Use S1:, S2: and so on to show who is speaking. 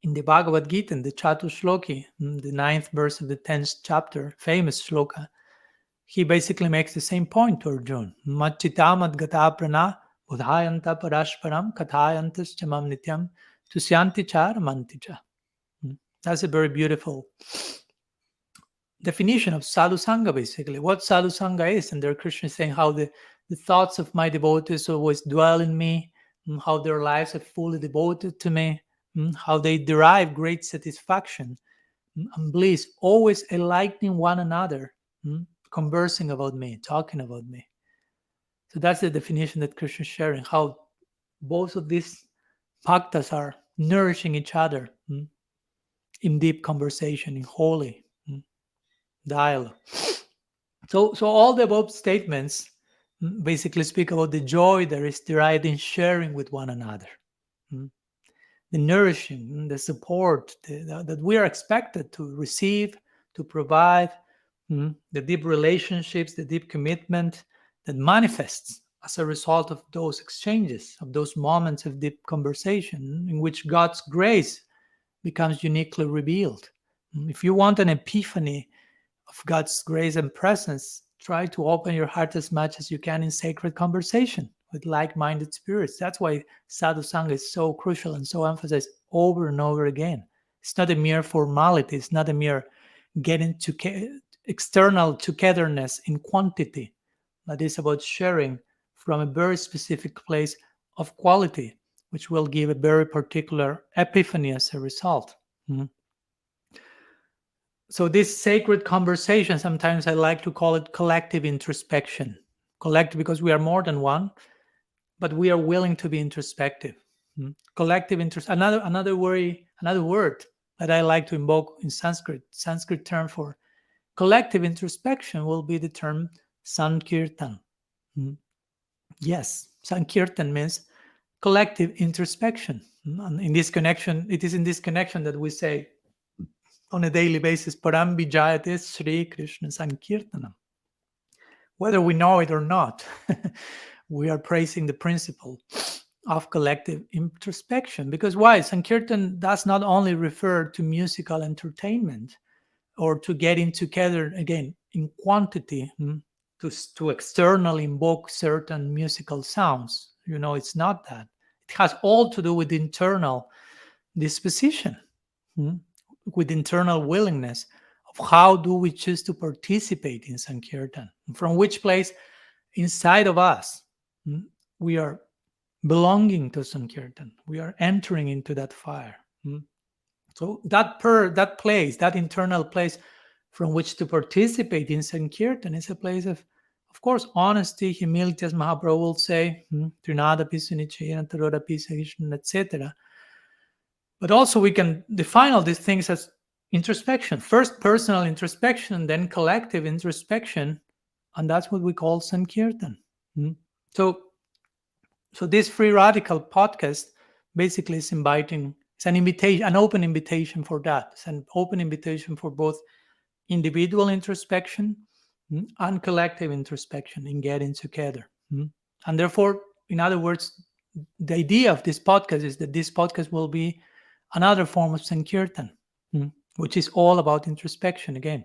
S1: In the Bhagavad Gita, in the Chatushloki, the 9th verse of the 10th chapter, famous shloka, he basically makes the same point to Arjuna. Machita madgata prana bodhayanta parashparam kathayantas chamam nityam tusyanti cha ramanti cha. That's a very beautiful definition of sadhu sangha, basically. What sadhu sangha is, and there Krishna is saying how the thoughts of my devotees always dwell in me, how their lives are fully devoted to me, how they derive great satisfaction and bliss, always enlightening one another, conversing about me, talking about me. So that's the definition that Krishna is sharing, how both of these bhaktas are nourishing each other in deep conversation, in holy dialogue. So all the above statements basically speak about the joy that is derived in sharing with one another, the nourishing, the support that we are expected to receive, to provide, the deep relationships, the deep commitment that manifests as a result of those exchanges, of those moments of deep conversation in which God's grace becomes uniquely revealed. If you want an epiphany of God's grace and presence, try to open your heart as much as you can in sacred conversation with like-minded spirits. That's why sadhu sangha is so crucial and so emphasized over and over again. It's not a mere formality. It's not a mere getting to external togetherness in quantity, but it's about sharing from a very specific place of quality, which will give a very particular epiphany as a result. So this sacred conversation, sometimes I like to call it collective introspection. Collective because we are more than one, but we are willing to be introspective. Collective another word that I like to invoke in Sanskrit term for collective introspection will be the term Sankirtan. Yes, Sankirtan means collective introspection. And in this connection, it is in this connection that we say on a daily basis, Param Vijayate Sri Krishna Sankirtanam. Whether we know it or not, we are praising the principle of collective introspection. Because why? Sankirtan does not only refer to musical entertainment or to getting together, again, in quantity, to externally invoke certain musical sounds. It's not that. It has all to do with internal disposition, with internal willingness of how do we choose to participate in Sankirtan, from which place inside of us we are belonging to Sankirtan, we are entering into that fire. So that place, that internal place from which to participate in Sankirtan is a place of course, honesty, humility, as Mahaprabhu will say, Trinada Pisunichayana, Taroda Pisahishna, etc. But also we can define all these things as introspection. First personal introspection, then collective introspection, and that's what we call Sankirtan. So this Free Radical podcast basically is it's an invitation, an open invitation for that. It's an open invitation for both individual introspection and collective introspection in getting together. And therefore, in other words, the idea of this podcast is that this podcast will be another form of Sankirtan, which is all about introspection again.